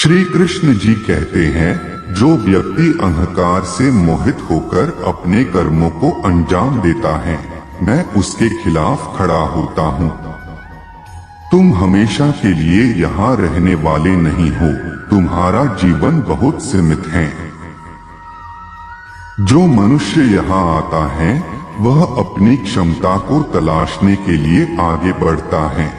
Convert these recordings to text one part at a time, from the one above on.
श्री कृष्ण जी कहते हैं, जो व्यक्ति अहंकार से मोहित होकर अपने कर्मों को अंजाम देता है, मैं उसके खिलाफ खड़ा होता हूँ। तुम हमेशा के लिए यहाँ रहने वाले नहीं हो, तुम्हारा जीवन बहुत सीमित है। जो मनुष्य यहाँ आता है वह अपनी क्षमता को तलाशने के लिए आगे बढ़ता है।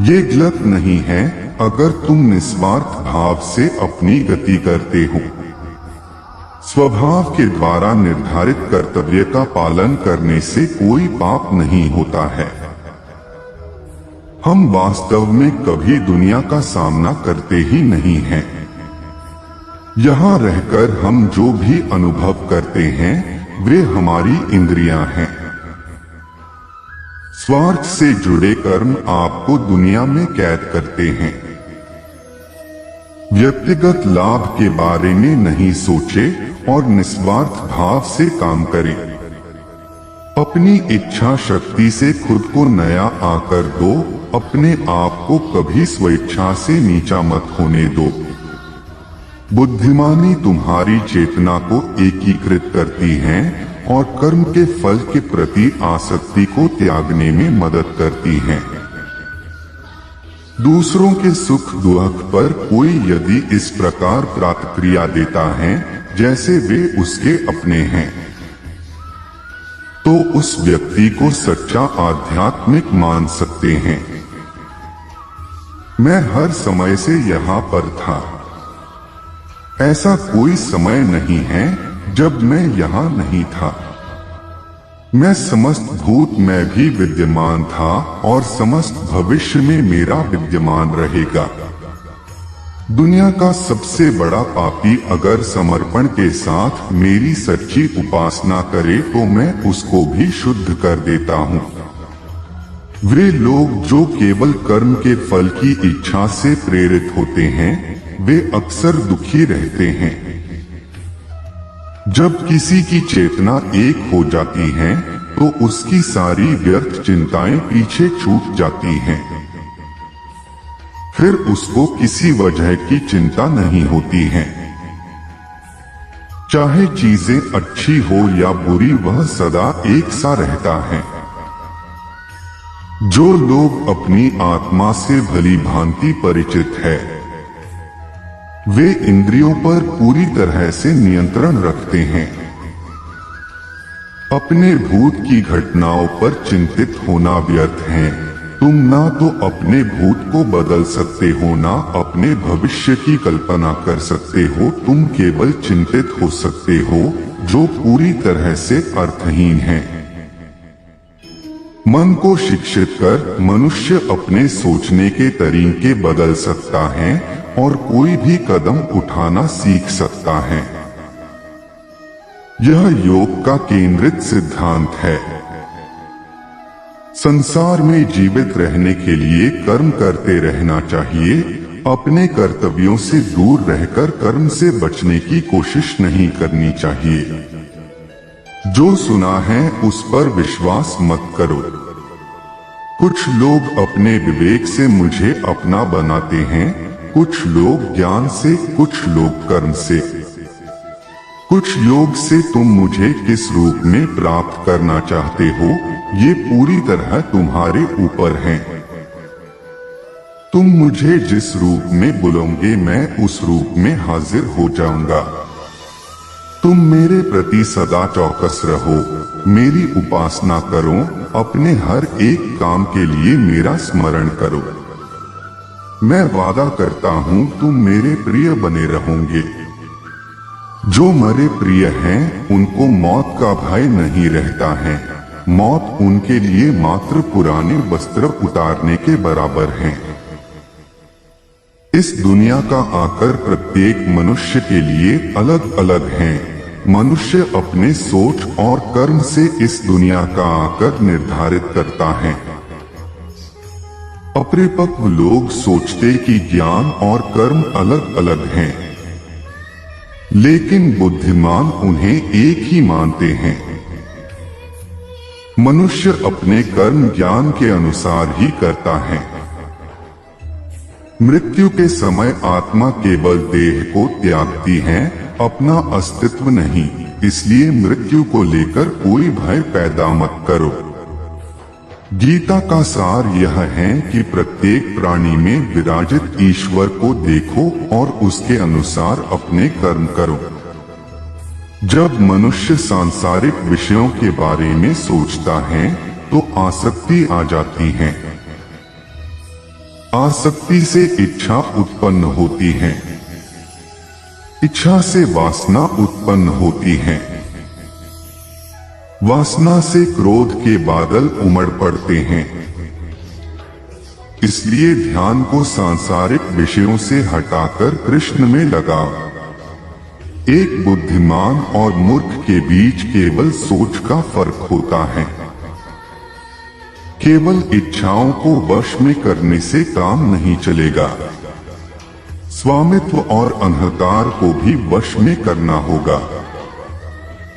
ये गलत नहीं है अगर तुम निस्वार्थ भाव से अपनी गति करते हो। स्वभाव के द्वारा निर्धारित कर्तव्य का पालन करने से कोई पाप नहीं होता है। हम वास्तव में कभी दुनिया का सामना करते ही नहीं हैं। यहाँ रहकर हम जो भी अनुभव करते हैं वे हमारी इंद्रियां हैं। स्वार्थ से जुड़े कर्म आपको दुनिया में कैद करते हैं। व्यक्तिगत लाभ के बारे में नहीं सोचे और निस्वार्थ भाव से काम करें। अपनी इच्छा शक्ति से खुद को नया आकर दो, अपने आप को कभी स्वेच्छा से नीचा मत होने दो। बुद्धिमानी तुम्हारी चेतना को एकीकृत करती है और कर्म के फल के प्रति आसक्ति को त्यागने में मदद करती है। दूसरों के सुख दुख पर कोई यदि इस प्रकार प्रतिक्रिया देता है जैसे वे उसके अपने हैं, तो उस व्यक्ति को सच्चा आध्यात्मिक मान सकते हैं। मैं हर समय से यहाँ पर था। ऐसा कोई समय नहीं है जब मैं यहाँ नहीं था। मैं समस्त भूत में भी विद्यमान था और समस्त भविष्य में मेरा विद्यमान रहेगा। दुनिया का सबसे बड़ा पापी अगर समर्पण के साथ मेरी सच्ची उपासना करे तो मैं उसको भी शुद्ध कर देता हूँ। वे लोग जो केवल कर्म के फल की इच्छा से प्रेरित होते हैं वे अक्सर दुखी रहते हैं। जब किसी की चेतना एक हो जाती है तो उसकी सारी व्यर्थ चिंताएं पीछे छूट जाती हैं। फिर उसको किसी वजह की चिंता नहीं होती है। चाहे चीजें अच्छी हो या बुरी, वह सदा एक सा रहता है। जो लोग अपनी आत्मा से भली भांति परिचित है वे इंद्रियों पर पूरी तरह से नियंत्रण रखते हैं। अपने भूत की घटनाओं पर चिंतित होना व्यर्थ है। तुम ना तो अपने भूत को बदल सकते हो, ना अपने भविष्य की कल्पना कर सकते हो। तुम केवल चिंतित हो सकते हो, जो पूरी तरह से अर्थहीन है। मन को शिक्षित कर मनुष्य अपने सोचने के तरीके बदल सकता है और कोई भी कदम उठाना सीख सकता है। यह योग का केंद्रित सिद्धांत है। संसार में जीवित रहने के लिए कर्म करते रहना चाहिए। अपने कर्तव्यों से दूर रहकर कर्म से बचने की कोशिश नहीं करनी चाहिए। जो सुना है उस पर विश्वास मत करो। कुछ लोग अपने विवेक से मुझे अपना बनाते हैं, कुछ लोग ज्ञान से, कुछ लोग कर्म से। कुछ योग से तुम मुझे किस रूप में प्राप्त करना चाहते हो, ये पूरी तरह तुम्हारे ऊपर है। तुम मुझे जिस रूप में बुलाओगे मैं उस रूप में हाजिर हो जाऊंगा। तुम मेरे प्रति सदा चौकस रहो, मेरी उपासना करो, अपने हर एक काम के लिए मेरा स्मरण करो। मैं वादा करता हूँ तुम मेरे प्रिय बने रहोगे। जो मेरे प्रिय हैं उनको मौत का भय नहीं रहता है। मौत उनके लिए मात्र पुराने वस्त्र उतारने के बराबर है। इस दुनिया का आकर प्रत्येक मनुष्य के लिए अलग अलग है। मनुष्य अपने सोच और कर्म से इस दुनिया का आकर निर्धारित करता है। अपरिपक्व लोग सोचते कि ज्ञान और कर्म अलग अलग हैं, लेकिन बुद्धिमान उन्हें एक ही मानते हैं। मनुष्य अपने कर्म ज्ञान के अनुसार ही करता है। मृत्यु के समय आत्मा केवल देह को त्यागती है, अपना अस्तित्व नहीं। इसलिए मृत्यु को लेकर कोई भय पैदा मत करो। गीता का सार यह है कि प्रत्येक प्राणी में विराजित ईश्वर को देखो और उसके अनुसार अपने कर्म करो। जब मनुष्य सांसारिक विषयों के बारे में सोचता है तो आसक्ति आ जाती है। आसक्ति से इच्छा उत्पन्न होती है, इच्छा से वासना उत्पन्न होती है, वासना से क्रोध के बादल उमड़ पड़ते हैं। इसलिए ध्यान को सांसारिक विषयों से हटाकर कृष्ण में लगाओ। एक बुद्धिमान और मूर्ख के बीच केवल सोच का फर्क होता है। केवल इच्छाओं को वश में करने से काम नहीं चलेगा। स्वामित्व और अहंकार को भी वश में करना होगा।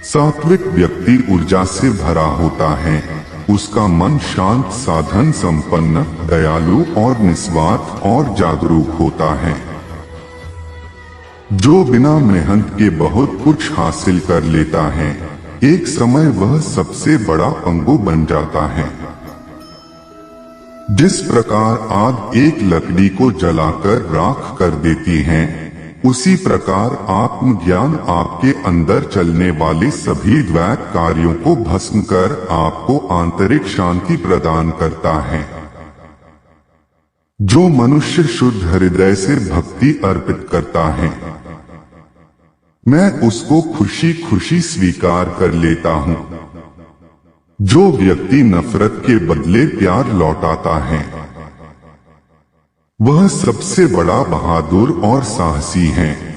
सात्विक व्यक्ति ऊर्जा से भरा होता है। उसका मन शांत, साधन संपन्न, दयालु और निस्वार्थ और जागरूक होता है। जो बिना मेहनत के बहुत कुछ हासिल कर लेता है, एक समय वह सबसे बड़ा पंगु बन जाता है। जिस प्रकार आग एक लकड़ी को जलाकर राख कर देती है, उसी प्रकार आत्मज्ञान आपके अंदर चलने वाले सभी द्वैत कार्यों को भस्म कर आपको आंतरिक शांति प्रदान करता है। जो मनुष्य शुद्ध हृदय से भक्ति अर्पित करता है, मैं उसको खुशी खुशी स्वीकार कर लेता हूँ। जो व्यक्ति नफरत के बदले प्यार लौटाता है, वह सबसे बड़ा बहादुर और साहसी है।